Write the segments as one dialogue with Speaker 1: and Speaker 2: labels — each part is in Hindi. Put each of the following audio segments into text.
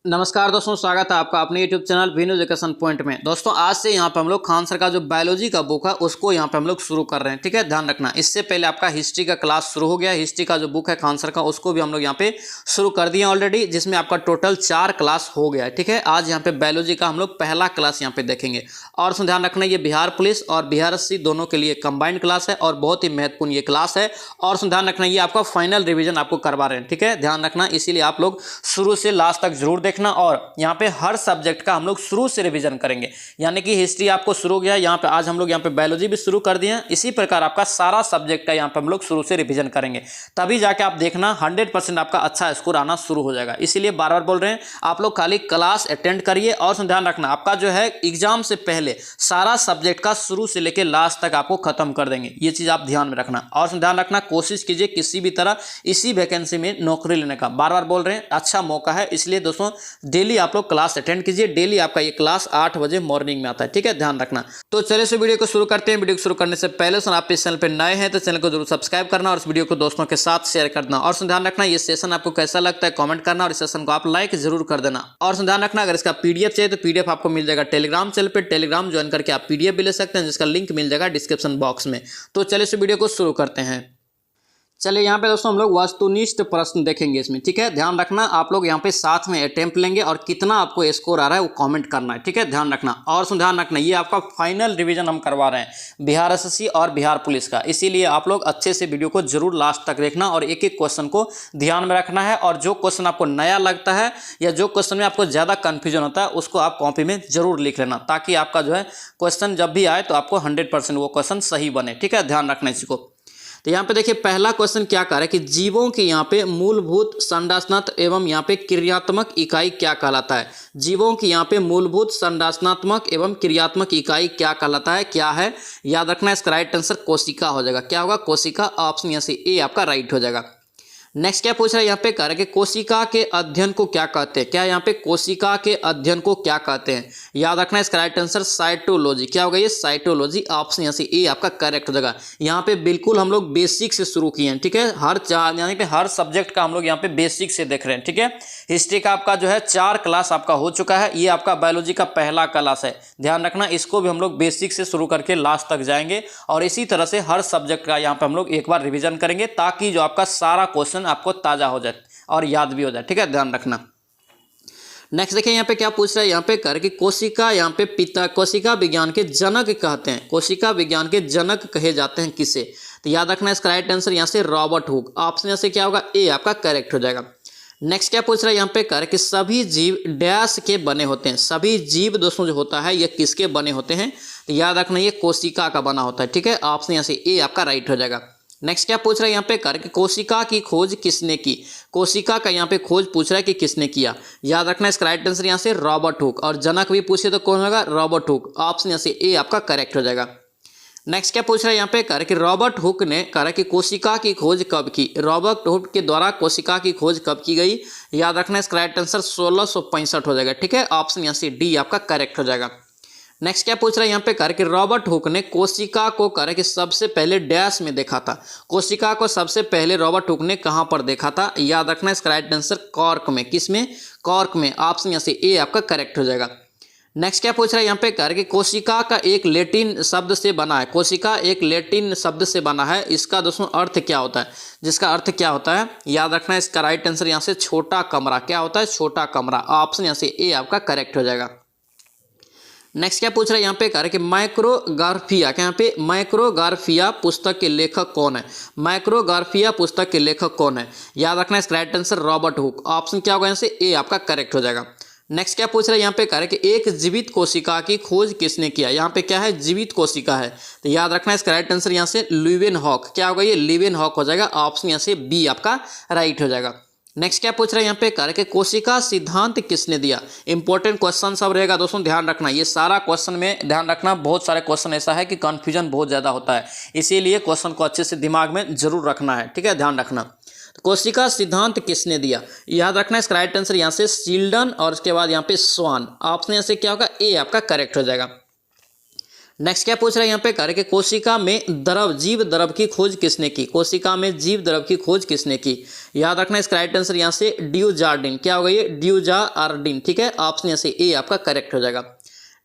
Speaker 1: नमस्कार दोस्तों, स्वागत है आपका अपने YouTube channel Vinu education point में। दोस्तों आज से यहाँ पे हम लोग खान सर का जो बायोलॉजी का बुक है उसको यहाँ पे हम लोग शुरू कर रहे हैं। ठीक है, ध्यान रखना। इससे पहले आपका हिस्ट्री का क्लास शुरू हो गया। हिस्ट्री का जो बुक है खान सर का उसको भी हम लोग यहाँ पे शुरू कर दिए ऑलरेडी, जिसमें आपका टोटल 4 क्लास हो गया है। ठीक है, आज यहाँ पे बायोलॉजी का हम लोग पहला क्लास यहाँ पे देखेंगे। और उसमें ध्यान रखना, ये बिहार पुलिस और बिहार एसएससी दोनों के लिए कंबाइंड क्लास है और बहुत ही महत्वपूर्ण ये क्लास है। और उसमें ध्यान रखना, ये आपका फाइनल रिविजन आपको करवा रहे हैं। ठीक है, ध्यान रखना, इसीलिए आप लोग शुरू से लास्ट तक जरूर देखना। और यहाँ पे हर सब्जेक्ट का हम लोग शुरू से रिवीजन करेंगे, यानी कि हिस्ट्री आपको शुरू हो गया यहाँ पे, आज हम लोग यहाँ पे बायोलॉजी भी शुरू कर दिए हैं। इसी प्रकार आपका सारा सब्जेक्ट का यहाँ पे हम लोग शुरू से रिवीजन करेंगे, तभी जाके आप देखना 100% आपका अच्छा स्कोर आना शुरू हो जाएगा। इसीलिए बार बार बोल रहे हैं, आप लोग खाली क्लास अटेंड करिए। और ध्यान रखना, आपका जो है एग्जाम से पहले सारा सब्जेक्ट का शुरू से लेकर लास्ट तक आपको खत्म कर देंगे, ये चीज आप ध्यान में रखना। और ध्यान रखना, कोशिश कीजिए किसी भी तरह इसी वैकेंसी में नौकरी लेने का। बार बार बोल रहे हैं, अच्छा मौका है, इसलिए दोस्तों डेली आप लोग क्लास अटेंड कीजिए। डेली आपका ये क्लास 8 बजे मॉर्निंग में आता है। ठीक है, ध्यान रखना। तो चलिए इस वीडियो को शुरू करते हैं। वीडियो को शुरू करने से पहले आप इस चैनल पर नए हैं तो चैनल को जरूर सब्सक्राइब करना और इस वीडियो को दोस्तों के साथ शेयर करना। और ध्यान रखना, ये सेशन आपको कैसा लगता है कमेंट करना और इस सेशन को आप लाइक जरूर कर देना। और ध्यान रखना, अगर इसका पीडीएफ चाहिए तो पीडीएफ आपको मिल जाएगा टेलीग्राम चैनल पे। टेलीग्राम ज्वाइन करके आप पीडीएफ भी ले सकते हैं, जिसका लिंक मिल जाएगा डिस्क्रिप्शन बॉक्स में। तो चलिए इस वीडियो को शुरू करते हैं। चलिए यहाँ पे दोस्तों हम लोग वस्तुनिष्ठ प्रश्न देखेंगे इसमें। ठीक है, ध्यान रखना, आप लोग यहाँ पे साथ में अटेम्प्ट लेंगे और कितना आपको स्कोर आ रहा है वो कमेंट करना है। ठीक है, ध्यान रखना। और ध्यान रखना, ये आपका फाइनल रिवीजन हम करवा रहे हैं बिहार एसएससी और बिहार पुलिस का, इसीलिए आप लोग अच्छे से वीडियो को जरूर लास्ट तक देखना और एक एक क्वेश्चन को ध्यान में रखना है। और जो क्वेश्चन आपको नया लगता है या जो क्वेश्चन में आपको ज़्यादा कन्फ्यूजन होता है उसको आप कॉपी में जरूर लिख लेना, ताकि आपका जो है क्वेश्चन जब भी आए तो आपको 100% वो क्वेश्चन सही बने। ठीक है, ध्यान रखना इसको। तो यहाँ पे देखिए पहला क्वेश्चन क्या कह रहा है कि जीवों की यहाँ पे मूलभूत संरचनात्मक एवं यहाँ पे क्रियात्मक इकाई क्या कहलाता है। जीवों की यहाँ पे मूलभूत संरचनात्मक एवं क्रियात्मक इकाई क्या कहलाता है, क्या है, याद रखना। इसका राइट आंसर कोशिका हो जाएगा। क्या होगा, कोशिका। ऑप्शन यहाँ से ए आपका राइट हो जाएगा। नेक्स्ट क्या पूछ रहा है, यहाँ पे कह रहा है कि कोशिका के अध्ययन को क्या कहते हैं। क्या यहाँ पे कोशिका के अध्ययन को क्या कहते हैं, याद रखना। इसका राइट आंसर साइटोलॉजी। क्या होगा, ये साइटोलॉजी। ऑप्शन यहाँ से ए आपका करेक्ट हो जाएगा। यहाँ पे बिल्कुल हम लोग बेसिक से शुरू किए हैं। ठीक है, यानी कि हर सब्जेक्ट का हम लोग यहाँ पे बेसिक से देख रहे हैं। ठीक है, हिस्ट्री का आपका जो है 4 क्लास आपका हो चुका है। ये आपका बायोलॉजी का पहला क्लास है। ध्यान रखना, इसको भी हम लोग बेसिक से शुरू करके लास्ट तक जाएंगे और इसी तरह से हर सब्जेक्ट का यहाँ पे हम लोग एक बार रिविजन करेंगे, ताकि जो आपका सारा क्वेश्चन आपको ताजा हो जाए और याद भी हो जाए। ठीक है, ध्यान रखना। नेक्स्ट देखिए यहाँ पे क्या पूछ रहा है, यहाँ पे कर कि कोशिका यहाँ पे पिता, कोशिका विज्ञान के जनक कहते हैं। कोशिका विज्ञान के जनक कहे जाते हैं किसे, तो याद रखना इसका राइट आंसर यहाँ से रॉबर्ट हुक। ऑप्शन यहाँ से क्या होगा, ए आपका करेक्ट हो जाएगा। नेक्स्ट क्या पूछ रहा है यहाँ पे कर कि सभी जीव डैश के बने होते हैं। सभी जीव दोस्तों जो होता है ये किसके बने होते हैं, तो याद रखना ये कोशिका का बना होता है। ठीक है, ऑप्शन यहाँ से ए आपका राइट हो जाएगा। नेक्स्ट क्या पूछ रहा है यहाँ पे कर कि कोशिका की खोज किसने की। कोशिका का यहाँ पे खोज पूछ रहा है कि किसने किया, याद रखना इसका राइट आंसर यहाँ से रॉबर्ट हुक। और जनक भी पूछे तो कौन होगा, रॉबर्ट हुक। ऑप्शन यहाँ से ए आपका करेक्ट हो जाएगा। नेक्स्ट क्या पूछ रहा है यहाँ पे कर कि रॉबर्ट हुक ने कहा कि कोशिका की खोज कब की। रॉबर्ट हुक के द्वारा कोशिका की खोज कब की गई, याद रखना इसका राइट आंसर 1665 हो जाएगा। ठीक है, ऑप्शन यहाँ से डी आपका करेक्ट हो जाएगा। नेक्स्ट क्या पूछ रहा है यहाँ पे कर कि रॉबर्ट हुक ने कोशिका को कर कि सबसे पहले डैश में देखा था। कोशिका को सबसे पहले रॉबर्ट हुक ने कहाँ पर देखा था, याद रखना इसका राइट आंसर कॉर्क में। किस में, कॉर्क में। ऑप्शन यहाँ से ए आपका करेक्ट हो जाएगा। नेक्स्ट क्या पूछ रहा है यहाँ पे कर कि कोशिका का एक लैटिन शब्द से बना है। कोशिका एक लैटिन शब्द से बना है, इसका दोस्तों अर्थ क्या होता है, जिसका अर्थ क्या होता है, याद रखना इसका राइट आंसर यहाँ से छोटा कमरा। क्या होता है, छोटा कमरा। ऑप्शन यहाँ से ए आपका करेक्ट हो जाएगा। नेक्स्ट क्या पूछ रहा है यहाँ पे कह रहे कि माइक्रोग्राफिया, यहाँ पे माइक्रोग्राफिया पुस्तक के लेखक कौन है। माइक्रोग्राफिया पुस्तक के लेखक कौन है, याद रखना इसका right answer Robert Hooke. Option क्या होगा यहाँ से ए आपका करेक्ट हो जाएगा। नेक्स्ट क्या पूछ रहा है यहाँ पे कह रहे कि एक जीवित कोशिका की खोज किसने किया। यहाँ पे क्या है, जीवित कोशिका है, तो याद रखना इसका राइट आंसर यहाँ से लीवेनहॉक। क्या होगा, ये लीवेनहॉक हो जाएगा। ऑप्शन यहाँ से बी आपका राइट हो जाएगा। नेक्स्ट क्या पूछ रहा है यहाँ पे कह रहे कि कोशिका सिद्धांत किसने दिया। इंपॉर्टेंट क्वेश्चन सब रहेगा दोस्तों, ध्यान रखना। ये सारा क्वेश्चन में ध्यान रखना, बहुत सारे क्वेश्चन ऐसा है कि कंफ्यूजन बहुत ज़्यादा होता है, इसीलिए क्वेश्चन को अच्छे से दिमाग में जरूर रखना है। ठीक है, ध्यान रखना। कोशिका सिद्धांत किसने दिया, याद रखना इसका राइट आंसर यहाँ से शिल्डन और उसके बाद यहाँ पे स्वान। ऑप्शन यहाँ से क्या होगा, ए आपका करेक्ट हो जाएगा। नेक्स्ट क्या पूछ रहा है यहाँ पे कार्य के कोशिका में द्रव जीव द्रव की खोज किसने की, कोशिका में जीव द्रव की खोज किसने की। याद रखना इसका राइट आंसर यहाँ से ड्यूजार्डिन, क्या होगा ये ड्यूजार्डिन, ठीक है। ऑप्शन यहाँ से ए आपका करेक्ट हो जाएगा।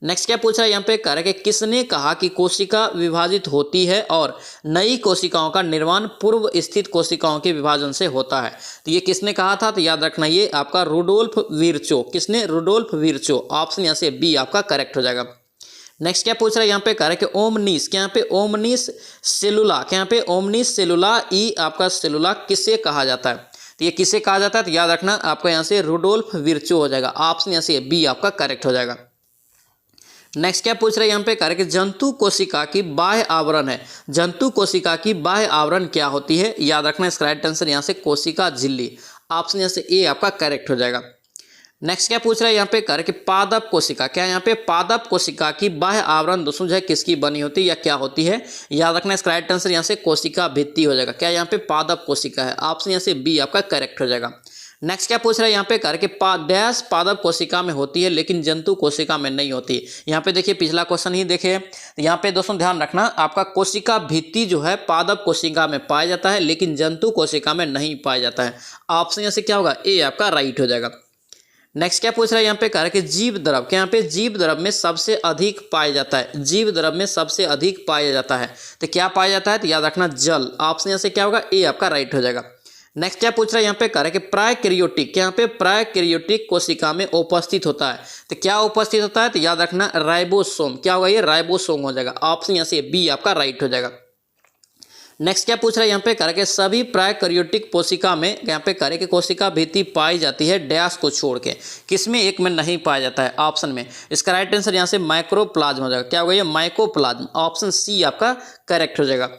Speaker 1: नेक्स्ट क्या पूछ रहा है यहाँ पे कार्य के किसने कहा कि कोशिका विभाजित होती है और नई कोशिकाओं का निर्माण पूर्व स्थित कोशिकाओं के विभाजन से होता है। तो ये किसने कहा था, तो याद रखना ये आपका रुडोल्फ विर्चो, किसने, रुडोल्फ विर्चो। ऑप्शन यहाँ से बी आपका करेक्ट हो जाएगा। नेक्स्ट क्या पूछ रहा है यहाँ पे कार्य के ओमनीस, क्या यहाँ पे ओमनीस सेलुला, क्या यहाँ पे ओमनीस सेलुला ई आपका सेलुला किसे कहा जाता है, तो ये किसे कहा जाता है, तो याद रखना आपका यहाँ से रुडोल्फ विर्चो हो जाएगा। ऑप्शन यहाँ से बी आपका करेक्ट हो जाएगा। नेक्स्ट क्या पूछ रहा है यहाँ पे कार्य के जंतु कोशिका की बाह्य आवरण है, जंतु कोशिका की बाह्य आवरण क्या होती है। याद रखना इसका राइट आंसर यहाँ से कोशिका झिल्ली। ऑप्शन यहाँ से ए आपका करेक्ट हो जाएगा। नेक्स्ट क्या पूछ रहा है यहाँ पे कार्य के पादप कोशिका, क्या यहाँ पे पादप कोशिका की बाह्य आवरण दोस्तों जो है किसकी बनी होती है या क्या होती है। याद रखना इसका राइट आंसर यहाँ से कोशिका भित्ति हो जाएगा। क्या यहाँ पे पादप कोशिका है। ऑप्शन यहाँ से बी आपका करेक्ट हो जाएगा। नेक्स्ट क्या पूछ रहा है यहाँ पे कार्य के डैश पादप कोशिका में होती है लेकिन जंतु कोशिका में नहीं होती। यहाँ पे देखिए पिछला क्वेश्चन ही देखिए, यहाँ पे दोस्तों ध्यान रखना आपका कोशिका भित्ति जो है पादप कोशिका में पाया जाता है लेकिन जंतु कोशिका में नहीं पाया जाता है। ऑप्शन यहाँ से क्या होगा, ए आपका राइट हो जाएगा। नेक्स्ट क्या पूछ रहा है यहाँ पे कार्य के जीव द्रव, क्या यहाँ पे जीव द्रव में सबसे अधिक पाया जाता है, जीव द्रव में सबसे अधिक पाया जाता है, तो क्या पाया जाता है, तो याद रखना जल। ऑप्शन यहाँ से क्या होगा, ए आपका राइट हो जाएगा। नेक्स्ट क्या पूछ रहा है यहाँ पे कार्य के प्रायकैरियोटिक, क्या यहाँ पे प्रायकैरियोटिक कोशिका में उपस्थित होता है, तो क्या उपस्थित होता है, तो याद रखना राइबोसोम, क्या होगा ये राइबोसोम हो जाएगा। ऑप्शन यहाँ से बी आपका राइट हो जाएगा। नेक्स्ट क्या पूछ रहा है यहाँ पे कार्य के सभी प्रायकैरियोटिक कोशिका में यहाँ पे कार्य के कोशिका भित्ति पाई जाती है डैश को छोड़ के, किसमें एक में नहीं पाया जाता है। ऑप्शन में इसका राइट आंसर यहाँ से माइक्रोप्लाज्म हो जाएगा। क्या होगा ये माइक्रोप्लाज्म। ऑप्शन सी आपका करेक्ट हो जाएगा।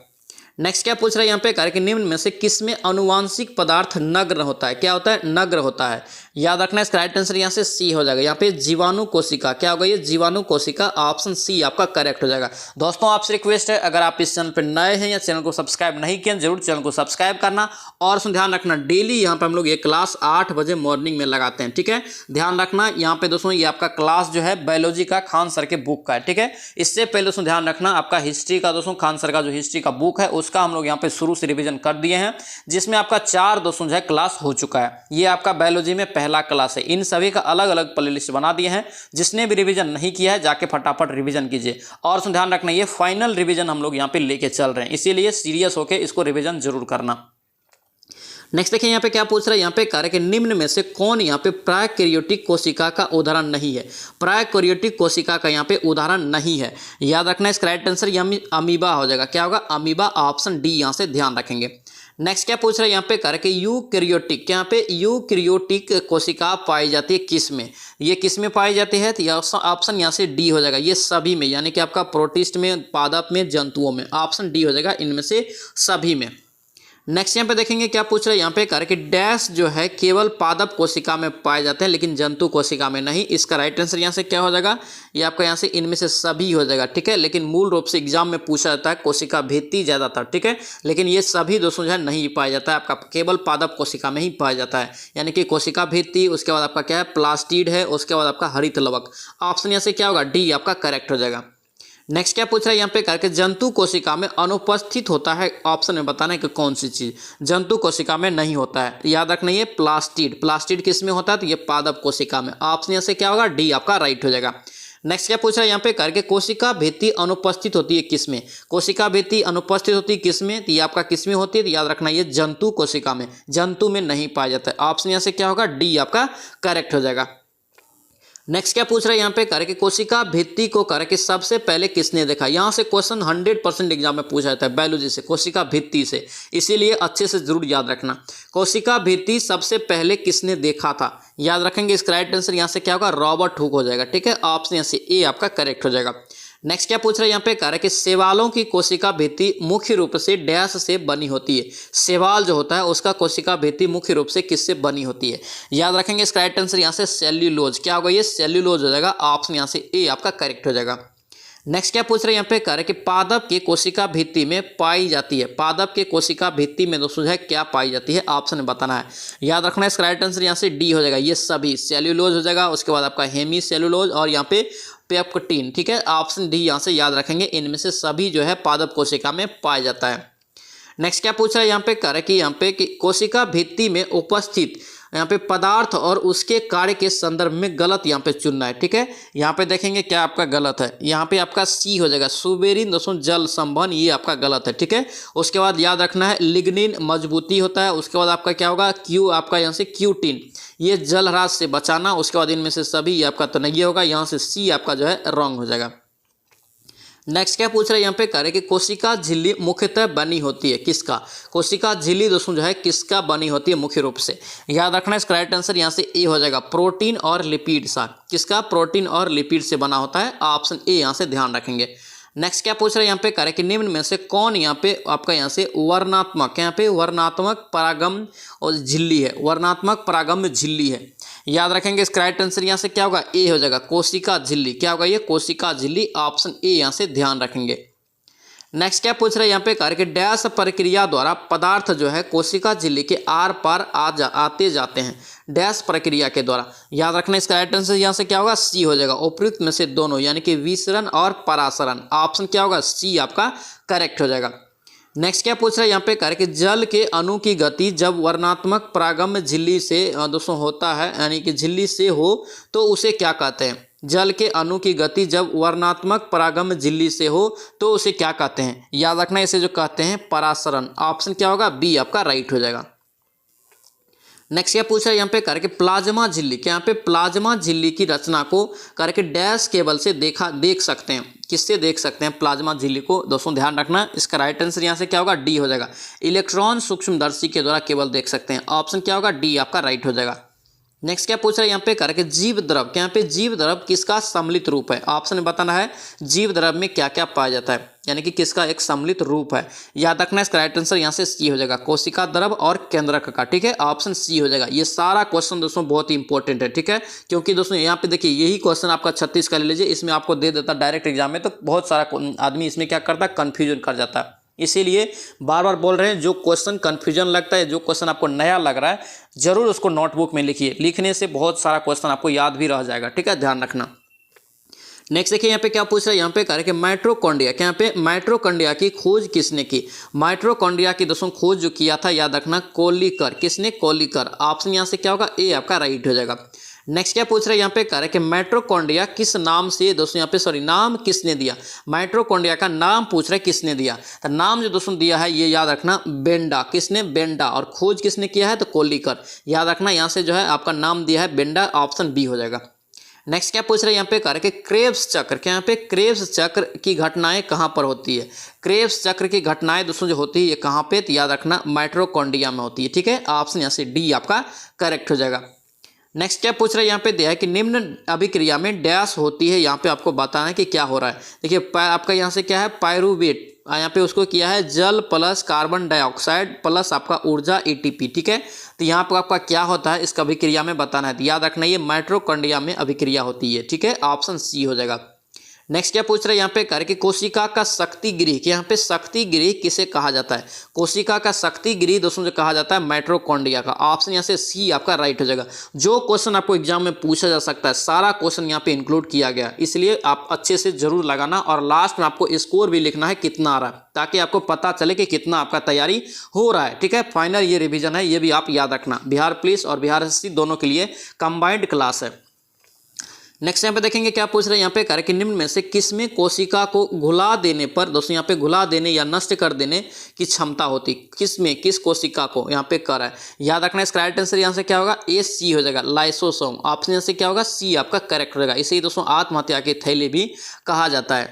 Speaker 1: नेक्स्ट क्या पूछ रहा है यहाँ पे कार्य के निम्न में से किसमें अनुवांशिक पदार्थ नग्न होता है, क्या होता है, नग्न होता है। याद रखना इसका राइट आंसर यहाँ से सी हो जाएगा। यहाँ पे जीवाणु कोशिका, क्या होगा ये जीवाणु कोशिका। ऑप्शन सी आपका करेक्ट हो जाएगा। दोस्तों आपसे रिक्वेस्ट है अगर आप इस चैनल पर नए हैं या चैनल को सब्सक्राइब नहीं किए जरूर चैनल को सब्सक्राइब करना और उसमें ध्यान रखना डेली यहाँ पे हम लोग ये क्लास 8 बजे मॉर्निंग में लगाते हैं, ठीक है। ध्यान रखना यहाँ पे दोस्तों ये आपका क्लास जो है बायोलॉजी का खान सर के बुक का है, ठीक है। इससे पहले दोस्तों ध्यान रखना आपका हिस्ट्री का दोस्तों खान सर का जो हिस्ट्री का बुक है उसका हम लोग यहाँ पे शुरू से रिवीजन कर दिए हैं, जिसमें आपका 4 दोस्तों जो है क्लास हो चुका है। ये आपका बायोलॉजी में पहला क्लास है। इन सभी का अलग अलग प्लेलिस्ट बना दिए हैं। जिसने भी रिवीजन नहीं किया है जाके फटाफट रिवीजन कीजिए और उसमें ध्यान रखना ये फाइनल रिवीजन हम लोग यहाँ पे लेके चल रहे हैं, इसीलिए सीरियस होकर इसको रिवीजन जरूर करना। नेक्स्ट देखिए यहाँ पे क्या पूछ रहा है यहाँ पे कार्य के निम्न में से कौन यहाँ पे प्रायकैरियोटिक कोशिका का उदाहरण नहीं है। प्रायकैरियोटिक कोशिका का यहाँ पे उदाहरण नहीं है। याद रखना इसका राइट आंसर अमीबा हो जाएगा। क्या होगा, अमीबा। ऑप्शन डी यहाँ से ध्यान रखेंगे। नेक्स्ट क्या पूछ रहा है यहाँ पे कार्य के यूकैरियोटिक, क्या यहाँ पे यूकैरियोटिक कोशिका पाई जाती है किस में, ये किस में पाई जाती है, तो ऑप्शन यहाँ से डी हो जाएगा। ये सभी में, यानी कि आपका प्रोटिस्ट में, पादप में, जंतुओं में। ऑप्शन डी हो जाएगा इनमें से सभी में। नेक्स्ट यहाँ पे देखेंगे क्या पूछ रहा है यहाँ पे कार्य कि डैश जो है केवल पादप कोशिका में पाए जाते हैं लेकिन जंतु कोशिका में नहीं। इसका राइट आंसर यहाँ से क्या हो जाएगा, ये आपका यहाँ से इनमें से सभी हो जाएगा, ठीक है। लेकिन मूल रूप से एग्जाम में पूछा जाता है कोशिका भित्ति ज़्यादातर, ठीक है। लेकिन ये सभी दोस्तों जो है नहीं पाया जाता है, आपका केवल पादप कोशिका में ही पाया जाता है। यानी कि कोशिका भित्ति, उसके बाद आपका क्या है प्लास्टिड है, उसके बाद आपका हरित लवक। ऑप्शन यहाँ से क्या होगा, डी आपका करेक्ट हो जाएगा। नेक्स्ट क्या पूछ रहा है यहाँ पे करके जंतु कोशिका में अनुपस्थित होता है, ऑप्शन में बताना है कि कौन सी चीज जंतु कोशिका में नहीं होता है। याद रखना ये प्लास्टिड, प्लास्टिड किस में होता है, तो ये पादप कोशिका में। ऑप्शन यहाँ से क्या होगा, डी आपका राइट हो जाएगा। नेक्स्ट क्या पूछ रहा है यहाँ पे करके कोशिका भित्ति अनुपस्थित होती है किसमें, कोशिका भित्ति अनुपस्थित होती है किसमें, तो ये आपका किसमें होती है, तो याद रखना ये जंतु कोशिका में, जंतु में नहीं पाया जाता है। ऑप्शन यहाँ से क्या होगा, डी आपका करेक्ट हो जाएगा। नेक्स्ट क्या पूछ रहा है यहाँ पे कार्य कि कोशिका भित्ति को कार्य कि सबसे पहले किसने देखा। यहाँ से क्वेश्चन 100% एग्जाम में पूछा जाता है बायोलॉजी से, कोशिका भित्ति से, इसीलिए अच्छे से जरूर याद रखना कोशिका भित्ति सबसे पहले किसने देखा था। याद रखेंगे इसका राइट आंसर यहाँ से क्या होगा, रॉबर्ट हुक हो जाएगा, ठीक है। ऑप्शन यहाँ से ए आपका करेक्ट हो जाएगा। नेक्स्ट क्या पूछ रहा है यहाँ पे कार्य कि शैवालों की कोशिका भित्ति मुख्य रूप से डैश से बनी होती है। शैवाल जो होता है उसका कोशिका भित्ति मुख्य रूप से किससे बनी होती है। याद रखेंगे इसका राइट आंसर यहाँ से सेल्यूलोज, क्या होगा ये सेल्यूलोज हो जाएगा। ऑप्शन यहाँ से ए आपका करेक्ट हो जाएगा। नेक्स्ट क्या पूछ रहे हैं यहाँ पे कार्य कि पादप के कोशिका भित्ति में पाई जाती है, पादप के कोशिका भित्ति में दोस्तों जो है क्या पाई जाती है, ऑप्शन में बताना है। याद रखना है इसका राइट आंसर यहाँ से डी हो जाएगा, ये सभी सेल्यूलोज हो जाएगा, उसके बाद आपका हेमी सेल्यूलोज और यहाँ पे पेप्टिन, ठीक है। ऑप्शन डी यहाँ से याद रखेंगे, इनमें से सभी जो है पादप कोशिका में पाया जाता है। नेक्स्ट क्या पूछ रहा है यहाँ पे, कह रहा है कि यहाँ पे कि कोशिका भित्ति में उपस्थित यहाँ पे पदार्थ और उसके कार्य के संदर्भ में गलत यहाँ पे चुनना है, ठीक है। यहाँ पे देखेंगे क्या आपका गलत है, यहाँ पे आपका सी हो जाएगा, सुबेरिन दोस्तों जल संवहन, ये आपका गलत है, ठीक है। उसके बाद याद रखना है लिग्निन मजबूती होता है। उसके बाद आपका क्या होगा, क्यू आपका यहाँ से क्यूटिन, ये जल ह्रास से बचाना। उसके बाद इनमें से सभी आपका तो नहीं होगा, यहाँ से सी आपका जो है रॉन्ग हो जाएगा। नेक्स्ट क्या पूछ रहे हैं यहाँ पे, कह रहे कि कोशिका झिल्ली मुख्यतः बनी होती है किसका, कोशिका झिल्ली दोस्तों जो है किसका बनी होती है मुख्य रूप से। याद रखना है, इसका राइट आंसर यहाँ से ए हो जाएगा, प्रोटीन और लिपिड सा, किसका, प्रोटीन और लिपिड से बना होता है, ऑप्शन ए यहाँ से ध्यान रखेंगे। नेक्स्ट क्या पूछ रहे हैं यहाँ पे, कह रहे कि निम्न में से कौन यहाँ पे आपका यहाँ से वर्णात्मक, यहाँ पे वर्णात्मक परागम और झिल्ली है, वर्णात्मक परागम झिल्ली है। याद रखेंगे, इसका राइट आंसर यहाँ से क्या होगा, ए हो जाएगा, कोशिका झिल्ली, क्या होगा ये, कोशिका झिल्ली, ऑप्शन ए यहाँ से ध्यान रखेंगे। नेक्स्ट क्या पूछ रहे हैं यहाँ पे, कह रहे कि डैश प्रक्रिया द्वारा पदार्थ जो है कोशिका झिल्ली के आर पार आते जाते हैं, डैश प्रक्रिया के द्वारा। याद रखना, इसका राइट आंसर यहाँ से क्या होगा, सी हो जाएगा, उपयुक्त में से दोनों, यानी कि विसरण और परासरण, ऑप्शन क्या होगा, सी आपका करेक्ट हो जाएगा। नेक्स्ट क्या पूछ रहा है यहाँ पे, कह रहे कि जल के अणु की गति जब वर्णात्मक परागम झिल्ली से दोस्तों होता है, यानी कि झिल्ली से हो तो उसे क्या कहते हैं, जल के अणु की गति जब वर्णात्मक परागम झिल्ली से हो तो उसे क्या कहते हैं। याद रखना, इसे जो कहते हैं परासरण, ऑप्शन क्या होगा, बी आपका राइट हो जाएगा। नेक्स्ट क्या पूछा है यहाँ पे, करके प्लाज्मा झिल्ली, क्या यहाँ पे प्लाज्मा झिल्ली की रचना को करके डैश केबल से देख सकते हैं, किससे देख सकते हैं प्लाज्मा झिल्ली को, दोस्तों ध्यान रखना, इसका राइट आंसर यहाँ से क्या होगा, डी हो जाएगा, इलेक्ट्रॉन सूक्ष्मदर्शी के द्वारा केवल देख सकते हैं, ऑप्शन क्या होगा, डी आपका राइट हो जाएगा। नेक्स्ट क्या पूछ रहा है यहाँ पे, करके जीव द्रव, क्या यहाँ पे जीव द्रव किसका सम्मिलित रूप है, ऑप्शन बताना है जीव द्रव में क्या क्या पाया जाता है, यानी कि किसका एक सम्मिलित रूप है। याद रखना, इसका राइट आंसर यहाँ से सी हो जाएगा, कोशिका द्रव और केंद्रक का, ठीक है, ऑप्शन सी हो जाएगा। ये सारा क्वेश्चन दोस्तों बहुत ही इंपॉर्टेंट है, ठीक है, क्योंकि दोस्तों यहाँ पे देखिए यही क्वेश्चन आपका 36 का ले लीजिए, इसमें आपको दे देता डायरेक्ट एग्जाम में, तो बहुत सारा आदमी इसमें क्या करता है, कन्फ्यूजन कर जाता है। इसीलिए बार बार बोल रहे हैं, जो क्वेश्चन कन्फ्यूजन लगता है, जो क्वेश्चन आपको नया लग रहा है, जरूर उसको नोटबुक में लिखिए, लिखने से बहुत सारा क्वेश्चन आपको याद भी रह जाएगा, ठीक है, ध्यान रखना। नेक्स्ट देखिए यहाँ पे क्या पूछ रहा है, यहाँ पे कह रहे कि माइटोकॉन्ड्रिया, क्या यहाँ पे माइटोकॉन्ड्रिया की खोज किसने की, माइटोकॉन्ड्रिया की दोस्तों खोज जो किया था, याद रखना कोलिकर, किसने, कोलिकर, ऑप्शन यहाँ से क्या होगा, ए आपका राइट हो जाएगा। नेक्स्ट क्या पूछ रहे हैं यहाँ पे, कह रहे कि माइटोकॉन्ड्रिया किस नाम से दोस्तों, यहाँ पे सॉरी नाम किसने दिया, माइटोकॉन्ड्रिया का नाम पूछ रहे किसने दिया, तो नाम जो दोस्तों दिया है ये याद रखना बेंडा, किसने, बेंडा, और खोज किसने किया है, तो कोलिकर। याद रखना, यहाँ से जो है आपका नाम दिया है बेंडा, ऑप्शन बी हो जाएगा। नेक्स्ट क्या पूछ रहे हैं यहाँ पे, कह रहे कि क्रेब्स चक्र, क्या यहाँ पे क्रेब्स चक्र की घटनाएं कहाँ पर होती है, क्रेब्स चक्र की घटनाएं दोस्तों जो होती है ये कहाँ पे, तो याद रखना माइटोकॉन्ड्रिया में होती है, ठीक है, ऑप्शन यहाँ से डी आपका करेक्ट हो जाएगा। नेक्स्ट क्या पूछ रहे हैं यहाँ पे दिया है कि निम्न अभिक्रिया में डैश होती है, यहाँ पे आपको बताना है कि क्या हो रहा है। देखिए आपका यहाँ से क्या है, पायरूवेट, यहाँ पे उसको किया है जल प्लस कार्बन डाइऑक्साइड प्लस आपका ऊर्जा एटीपी, ठीक है, तो यहाँ पर आपका क्या होता है इसका अभिक्रिया में बताना है, तो याद रखना ये माइटोकॉन्ड्रिया में अभिक्रिया होती है, ठीक है, ऑप्शन सी हो जाएगा। नेक्स्ट क्या पूछ रहे हैं यहाँ पे, कह रहे कि कोशिका का शक्ति गृह, कि यहाँ पे शक्ति गृह किसे कहा जाता है, कोशिका का शक्ति गृह दोस्तों जो कहा जाता है माइटोकॉन्ड्रिया का, ऑप्शन यहाँ से सी आपका राइट हो जाएगा। जो क्वेश्चन आपको एग्जाम में पूछा जा सकता है सारा क्वेश्चन यहाँ पे इंक्लूड किया गया, इसलिए आप अच्छे से जरूर लगाना, और लास्ट में आपको स्कोर भी लिखना है कितना आ रहा है, ताकि आपको पता चले कि कितना आपका तैयारी हो रहा है, ठीक है। फाइनल ये रिविजन है, ये भी आप याद रखना, बिहार पुलिस और बिहार एसएससी दोनों के लिए कंबाइंड क्लास है। नेक्स्ट यहाँ पे देखेंगे क्या पूछ रहे हैं यहाँ पे, कह रहे कि निम्न में से किसमें कोशिका को घुला देने पर दोस्तों, यहाँ पे घुला देने या नष्ट कर देने की क्षमता होती, किसमें, किस कोशिका को यहाँ पे कर रहा है। याद रखना, इसका राइट आंसर यहाँ से क्या होगा, ए सी हो जाएगा, लाइसोसोम, ऑप्शन यहाँ से क्या होगा, सी आपका करेक्ट हो जाएगा। इसे ही दोस्तों आत्महत्या के थैले भी कहा जाता है।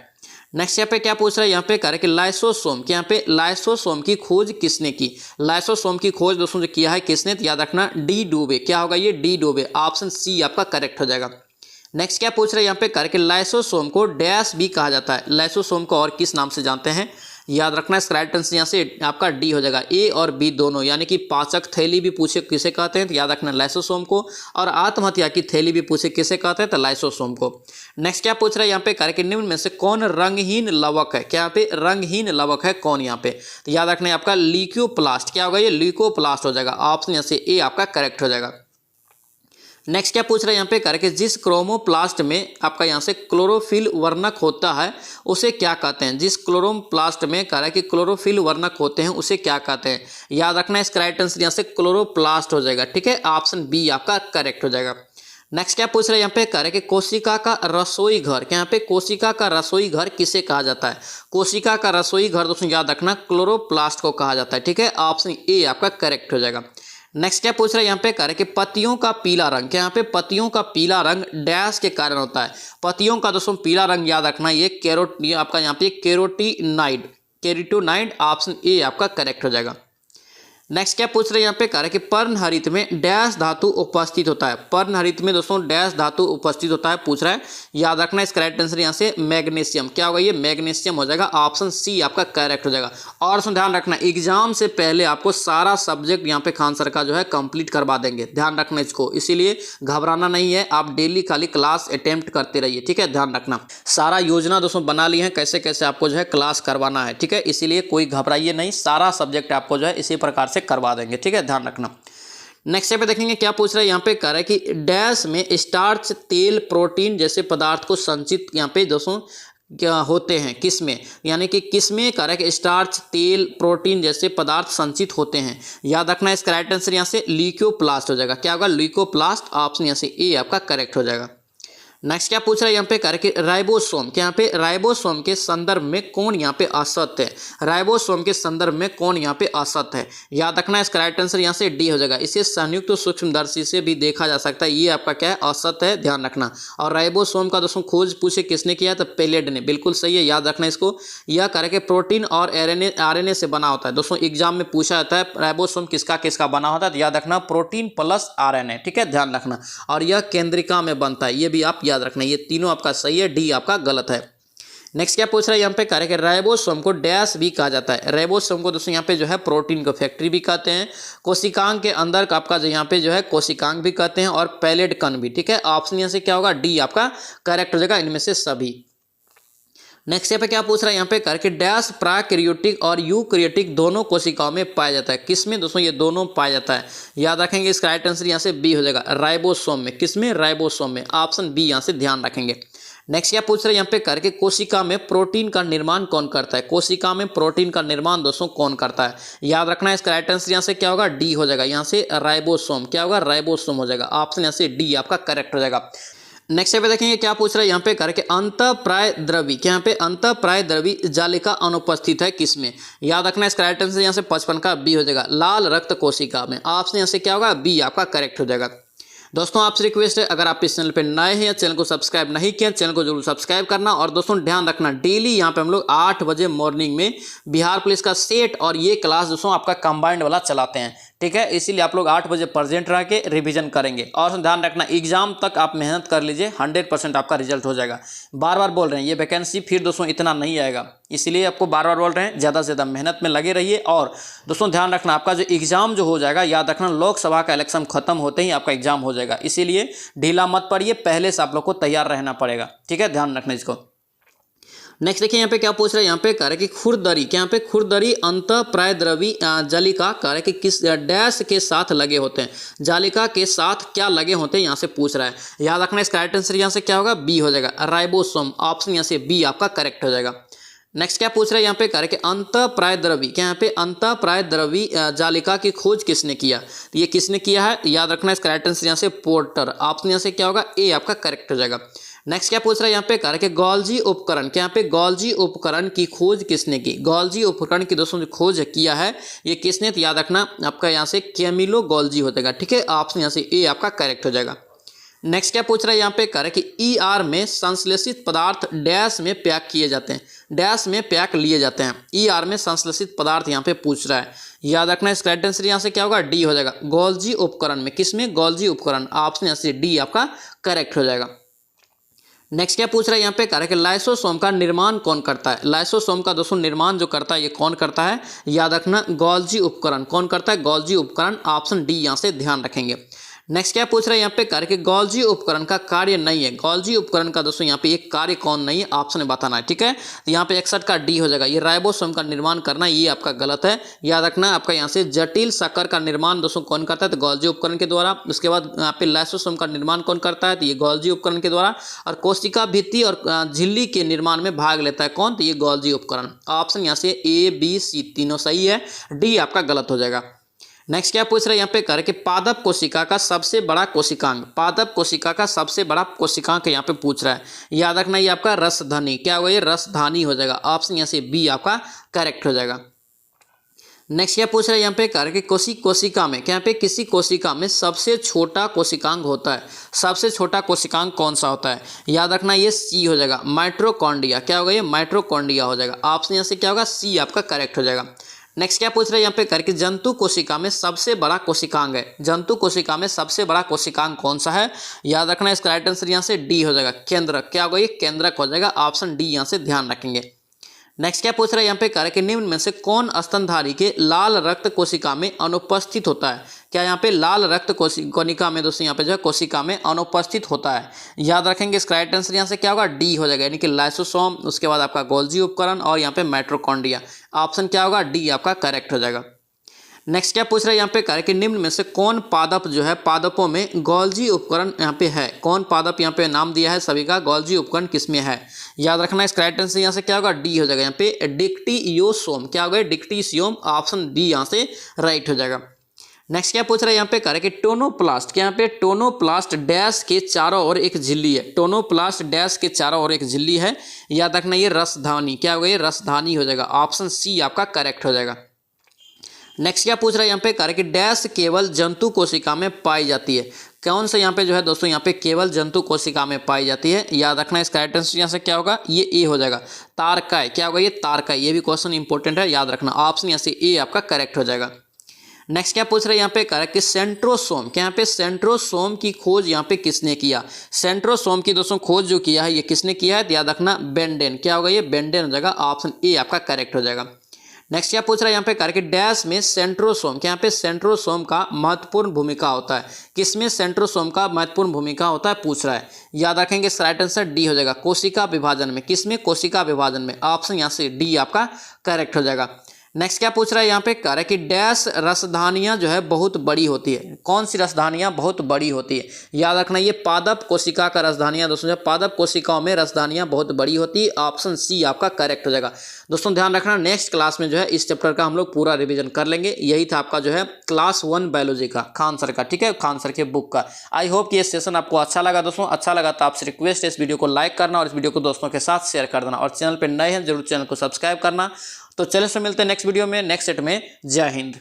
Speaker 1: नेक्स्ट यहाँ पे क्या पूछ रहा है यहाँ पे, कह रहे कि लाइसोसोम, कि यहाँ पे लाइसोसोम की खोज किसने की, लाइसोसोम की खोज दोस्तों जो किया है किसने, तो याद रखना डी डूबे, क्या होगा ये, डी डूबे, ऑप्शन सी आपका करेक्ट हो जाएगा। नेक्स्ट क्या पूछ रहे हैं यहाँ पे, करके लाइसोसोम को डैश भी कहा जाता है, लाइसोसोम को और किस नाम से जानते हैं। याद रखना, इसका राइट आंसर यहाँ से आपका डी हो जाएगा, ए और बी दोनों, यानी कि पाचक थैली भी पूछे किसे कहते हैं, तो याद रखना लाइसोसोम को, और आत्महत्या की थैली भी पूछे किसे कहते हैं, तो लाइसोसोम को। नेक्स्ट क्या पूछ रहा है यहाँ पे, करके निम्न में से कौन रंगहीन लवक है, क्या यहाँ पे रंगहीन लवक है कौन यहाँ पे, तो याद रखना आपका ल्यूकोप्लास्ट, क्या होगा ये, ल्यूकोप्लास्ट हो जाएगा, ऑप्शन यहाँ से ए आपका करेक्ट हो जाएगा। नेक्स्ट क्या पूछ रहा है यहाँ पे करके, जिस क्रोमोप्लास्ट में आपका यहाँ से क्लोरोफिल वर्णक होता है उसे क्या कहते हैं। जिस क्लोरोप्लास्ट में कह रहा है कि क्लोरोफिल वर्णक होते हैं उसे क्या कहते हैं। याद रखना इसका राइट आंसर यहाँ से क्लोरोप्लास्ट हो जाएगा। ठीक है, ऑप्शन बी आपका करेक्ट हो जाएगा। नेक्स्ट क्या पूछ रहे हैं यहाँ पे कह रहे हैं कि कोशिका का रसोई घर, क्या यहाँ पे कोशिका का रसोई घर किसे कहा जाता है। कोशिका का रसोई घर दोस्तों याद रखना क्लोरोप्लास्ट को कहा जाता है। ठीक है, ऑप्शन ए आपका करेक्ट हो जाएगा। नेक्स्ट क्या पूछ रहे हैं यहाँ पे कह रहे हैं कि पत्तियों का पीला रंग, क्या यहाँ पे पत्तियों का पीला रंग डैश के कारण होता है। पत्तियों का दोस्तों पीला रंग याद रखना ये आपका यहाँ पे केरोटिनाइड, ऑप्शन ए आपका करेक्ट हो जाएगा। नेक्स्ट क्या पूछ रहे हैं यहाँ पे कह रहे हैं कि पर्णहरित में डैश धातु उपस्थित होता है। पर्णहरित में दोस्तों डैश धातु उपस्थित होता है पूछ रहा है। याद रखना इसका राइट आंसर यहाँ से मैग्नीशियम, क्या होगा ये मैग्नीशियम हो जाएगा। ऑप्शन सी आपका करेक्ट हो जाएगा। और उसमें ध्यान रखना एग्जाम से पहले आपको सारा सब्जेक्ट यहाँ पे खान सर का जो है कंप्लीट करवा देंगे, ध्यान रखना इसको, इसीलिए घबराना नहीं है। आप डेली खाली क्लास अटेम्प्ट करते रहिए। ठीक है, ध्यान रखना सारा योजना दोस्तों बना ली है कैसे कैसे आपको जो है क्लास करवाना है। ठीक है, इसीलिए कोई घबराइए नहीं, सारा सब्जेक्ट आपको जो है इसी प्रकार से करवा देंगे। ठीक है, ध्यान रखना। नेक्स्ट पे देखेंगे क्या पूछ रहा है यहाँ पे कह रहा है कि डैश में स्टार्च, तेल, प्रोटीन जैसे पदार्थ को संचित यहाँ पे दोस्तों क्या होते हैं, किसमें, यानी कि किसमें कह रहा है कि स्टार्च, तेल, प्रोटीन जैसे पदार्थ संचित होते हैं। याद रखना इसका राइट आंसर यहाँ से ल्यूकोप्लास्ट हो जाएगा। क्या होगा ल्यूकोप्लास्ट, ऑप्शन यहाँ से ए आपका करेक्ट हो जाएगा। नेक्स्ट क्या पूछ रहा है यहाँ पे कह रहे कि राइबोसोम, क्या यहाँ पे राइबोसोम के संदर्भ में कौन यहाँ पे असत्य है। राइबोसोम के संदर्भ में कौन यहाँ पे असत्य है। याद रखना इसका राइट आंसर यहाँ से डी हो जाएगा। इसे संयुक्त सूक्ष्मदर्शी से भी देखा जा सकता है, ये आपका क्या है असत्य है, ध्यान रखना। और राइबोसोम का दोस्तों खोज पूछे किसने किया, तो पेलेड ने, बिल्कुल सही है, याद रखना इसको। यह कह रहे कि प्रोटीन और आरएनए से बना होता है। दोस्तों एग्जाम में पूछा जाता है राइबोसोम किसका किसका बना होता है, तो याद रखना प्रोटीन प्लस आरएनए। ठीक है, ध्यान रखना। और यह केंद्रिका में बनता है, ये भी आप याद रखना। ये तीनों आपका सही है, डी आपका गलत है। नेक्स्ट क्या पूछ रहा है यहाँ पे कह रहे हैं कि राइबोसोम को डैश भी कहा जाता है। राइबोसोम को दोस्तों यहाँ पे जो है प्रोटीन को फैक्ट्री भी कहते हैं, कोशिकांग के अंदर आपका जो यहाँ पे जो है कोशिकांग भी कहते हैं, और पैलेट कण भी। ठीक है, ऑप्शन यहाँ से क्या होगा डी आपका करेक्ट हो जाएगा, इनमें से सभी। नेक्स्ट पे क्या पूछ रहा है यहाँ पे करके डैश प्राक्रियोटिक और यूक्रियोटिक दोनों कोशिकाओं में पाया जाता है। किसमें दोस्तों ये दोनों पाया जाता है। याद रखेंगे इसका राइट आंसर यहाँ से बी हो जाएगा, राइबोसोम में। किसमें, राइबोसोम में, ऑप्शन बी यहाँ से ध्यान रखेंगे। नेक्स्ट क्या पूछ रहे हैं यहाँ पे करके कोशिका में प्रोटीन का निर्माण कौन करता है। कोशिका में प्रोटीन का निर्माण दोस्तों कौन करता है। याद रखना है इसका राइट आंसर यहाँ से क्या होगा डी हो जाएगा, यहाँ से राइबोसोम, क्या होगा राइबोसोम हो जाएगा, ऑप्शन यहाँ से डी आपका करेक्ट हो जाएगा। नेक्स्ट पे देखेंगे क्या पूछ रहा है यहाँ पे करके अंतःप्राय द्रवी, क्या यहाँ पे अंतःप्राय द्रवी जालिका अनुपस्थित है किसमें। याद रखना इसका राइट आंसर यहाँ से 55 का बी हो जाएगा, लाल रक्त कोशिका में, ऑप्शन यहाँ से क्या होगा बी आपका करेक्ट हो जाएगा। दोस्तों आपसे रिक्वेस्ट है अगर आप इस चैनल पे नए हैं या चैनल को सब्सक्राइब नहीं किया, चैनल को जरूर सब्सक्राइब करना। और दोस्तों ध्यान रखना डेली यहाँ पे हम लोग 8 बजे मॉर्निंग में बिहार पुलिस का सेट और ये क्लास दोस्तों आपका कंबाइंड वाला चलाते हैं। ठीक है, इसीलिए आप लोग 8 बजे प्रेजेंट रह के रिवीजन करेंगे। और ध्यान रखना एग्जाम तक आप मेहनत कर लीजिए, 100% आपका रिजल्ट हो जाएगा। बार बार बोल रहे हैं ये वैकेंसी फिर दोस्तों इतना नहीं आएगा, इसीलिए आपको बार बार बोल रहे हैं ज़्यादा से ज़्यादा मेहनत में लगे रहिए। और दोस्तों ध्यान रखना आपका जो एग्जाम जो हो जाएगा, याद रखना लोकसभा का इलेक्शन खत्म होते ही आपका एग्जाम हो जाएगा, इसीलिए ढीला मत पड़िए, पहले से आप लोग को तैयार रहना पड़ेगा। ठीक है, ध्यान रखना इसको। नेक्स्ट देखिए यहाँ पे क्या पूछ रहे हैं यहाँ पे कह रहे कि खुरदरी, क्या यहाँ पे खुरदरी अंतःप्राय द्रवी जालिका कह रहे कि किस डैश के साथ लगे होते हैं। जालिका के साथ क्या लगे होते हैं यहाँ से पूछ रहा है। याद रखना इसका राइट आंसर यहाँ से क्या होगा बी हो जाएगा, राइबोसोम, ऑप्शन यहाँ से बी आपका करेक्ट हो जाएगा। नेक्स्ट क्या पूछ रहे हैं यहाँ पे कह रहे कि अंतःप्राय द्रवी, क्या यहाँ पे अंतःप्राय द्रवी जालिका की खोज किसने किया। तो ये किसने किया है, याद रखना इसका राइट आंसर यहाँ से पोर्टर, ऑप्शन यहाँ से क्या होगा ए आपका करेक्ट हो जाएगा। नेक्स्ट क्या पूछ रहा है यहाँ पे कह रहे कि गोल्जी उपकरण, क्या यहाँ पे गोल्जी उपकरण की खोज किसने की। गोल्जी उपकरण की दोस्तों जो खोज किया है ये किसने, तो याद रखना आपका यहाँ से कैमिलो गोल्जी हो जाएगा। ठीक है, ऑप्शन यहाँ से ए आपका करेक्ट हो जाएगा। नेक्स्ट क्या पूछ रहा है यहाँ पे कह रहे कि ईआर में संश्लेषित पदार्थ डैश में पैक किए जाते हैं, डैश में पैक लिए जाते हैं। ईआर में संश्लेषित पदार्थ यहाँ पे पूछ रहा है। याद रखना इसका राइट आंसर यहाँ से क्या होगा डी हो जाएगा, गोल्जी उपकरण में। किसमें, गोल्जी उपकरण, ऑप्शन यहाँ से डी आपका करेक्ट हो जाएगा। नेक्स्ट क्या पूछ रहा है यहाँ पे कह रहा है कि लाइसोसोम का निर्माण कौन करता है। लाइसोसोम का दोस्तों निर्माण जो करता है ये कौन करता है, याद रखना गोल्जी उपकरण। कौन करता है, गोल्जी उपकरण, ऑप्शन डी यहाँ से ध्यान रखेंगे। नेक्स्ट क्या पूछ रहा है यहाँ पे करके गोल्जी उपकरण का कार्य नहीं है। गोल्जी उपकरण का दोस्तों यहाँ पे एक कार्य कौन नहीं है, ऑप्शन में बताना है। ठीक है, तो यहाँ पे 61 का डी हो जाएगा। ये राइबोसोम का निर्माण करना, ये आपका गलत है, याद रखना। आपका यहाँ से जटिल शक्कर का निर्माण दोस्तों कौन करता है, तो गोल्जी उपकरण के द्वारा। उसके बाद यहाँ पे लाइसोसोम का निर्माण कौन करता है, तो ये गोल्जी उपकरण के द्वारा। और कोशिका भित्ति और झिल्ली के निर्माण में भाग लेता है कौन, तो ये गोल्जी उपकरण। ऑप्शन यहाँ से ए बी सी तीनों सही है, डी आपका गलत हो जाएगा। नेक्स्ट क्या पूछ रहा है यहाँ पे करके पादप कोशिका का सबसे बड़ा कोशिकांग। पादप कोशिका का सबसे बड़ा कोशिकांग यहाँ पे पूछ रहा है, याद रखना ये आपका रसधनी, क्या होगा, ये रसधानी हो जाएगा। ऑप्शन यहाँ से बी आपका करेक्ट हो जाएगा। नेक्स्ट क्या पूछ रहा है यहाँ पे करके कोशिका में, क्या पे किसी कोशिका में सबसे छोटा कोशिकांग होता है। सबसे छोटा कोशिकांग कौन सा होता है, याद रखना ये सी हो जाएगा, माइटोकॉन्ड्रिया। क्या होगा, ये माइटोकॉन्ड्रिया हो जाएगा। ऑप्शन यहाँ से क्या होगा, सी आपका करेक्ट हो जाएगा। नेक्स्ट क्या पूछ रहे हैं यहाँ पे करके जंतु कोशिका में सबसे बड़ा कोशिकांग है। जंतु कोशिका में सबसे बड़ा कोशिकांग कौन सा है, याद रखना इसका राइट आंसर यहाँ से डी हो जाएगा, केंद्रक। क्या होगा, ये केंद्रक हो जाएगा। ऑप्शन डी यहाँ से ध्यान रखेंगे। नेक्स्ट क्या पूछ रहा है यहाँ पे करके निम्न में से कौन स्तनधारी के लाल रक्त कोशिका में अनुपस्थित होता है। क्या यहाँ पे लाल रक्त कोशिका में दोस्तों यहाँ पे जो है कोशिका में अनुपस्थित होता है, याद रखेंगे इसका राइट आंसर यहाँ से क्या होगा, डी हो जाएगा, यानी कि लाइसोसोम, उसके बाद आपका गोल्जी उपकरण और यहाँ पे माइटोकॉन्ड्रिया। ऑप्शन क्या होगा, डी आपका करेक्ट हो जाएगा। नेक्स्ट क्या पूछ रहा है यहाँ पे करके निम्न में से कौन पादप जो है, पादपों में गोल्जी उपकरण यहाँ पे है। कौन पादप यहाँ पे नाम दिया है सभी का, गोल्जी उपकरण किसमें है, याद रखना इसका राइट आंसर यहाँ से क्या होगा, डी हो जाएगा। यहाँ पे डिक्टियोसोम, क्या होगा, डिक्टियोसोम। ऑप्शन बी यहाँ से राइट हो जाएगा। नेक्स्ट क्या पूछ रहा है यहाँ पे करके टोनोप्लास्ट, क्या यहाँ पे टोनोप्लास्ट डैश के चारों ओर एक झिल्ली है। टोनोप्लास्ट डैश के चारों ओर एक झिल्ली है, याद रखना ये रसधानी। क्या होगा, ये रसधानी हो जाएगा। ऑप्शन सी आपका करेक्ट हो जाएगा। नेक्स्ट क्या पूछ रहा है यहाँ पे करके डैश केवल जंतु कोशिका में पाई जाती है। कौन सा यहाँ पे जो है दोस्तों यहाँ पे केवल जंतु कोशिका में पाई जाती है, याद रखना इसका राइट आंसर यहाँ से क्या होगा, ये ए हो जाएगा, तारकाय। क्या होगा, ये तारकाय। ये भी क्वेश्चन इंपॉर्टेंट है, याद रखना। ऑप्शन यहाँ से ए आपका करेक्ट हो जाएगा। नेक्स्ट क्या पूछ रहे हैं यहाँ पे करके सेंट्रोसोम, क्या यहाँ पे सेंट्रोसोम की खोज यहाँ पे किसने किया। सेंट्रोसोम की दोस्तों खोज जो किया है ये किसने किया है, याद रखना बेंडेन। क्या होगा, ये बेंडेन हो जाएगा। ऑप्शन ए आपका करेक्ट हो जाएगा। नेक्स्ट क्या पूछ रहा है यहाँ पे करके डैश में सेंट्रोसोम, क्या यहाँ पे सेंट्रोसोम का महत्वपूर्ण भूमिका होता है। किसमें सेंट्रोसोम का महत्वपूर्ण भूमिका होता है पूछ रहा है, याद रखेंगे इसका राइट आंसर डी हो जाएगा, कोशिका विभाजन में। किसमें, कोशिका विभाजन में। ऑप्शन यहाँ से डी आपका करेक्ट हो जाएगा। नेक्स्ट क्या पूछ रहा है यहाँ पे कह रहा है कि डैश रसधानियाँ जो है बहुत बड़ी होती है। कौन सी रसधानियाँ बहुत बड़ी होती है, याद रखना ये पादप कोशिका का रसधानियाँ दोस्तों जो पादप कोशिकाओं में रसधानियाँ बहुत बड़ी होती है। ऑप्शन सी आपका करेक्ट हो जाएगा। दोस्तों ध्यान रखना नेक्स्ट क्लास में जो है इस चैप्टर का हम लोग पूरा रिवीजन कर लेंगे। यही था आपका जो है क्लास 1 बायोलॉजी का खान सर का, ठीक है, खान सर के बुक का। आई होप कि ये सेशन आपको अच्छा लगा। दोस्तों अच्छा लगा तो आपसे रिक्वेस्ट है इस वीडियो को लाइक करना और इस वीडियो को दोस्तों के साथ शेयर कर देना, और चैनल पर नए हैं जरूर चैनल को सब्सक्राइब करना। तो चलिए मिलते हैं नेक्स्ट वीडियो में, नेक्स्ट सेट में। जय हिंद।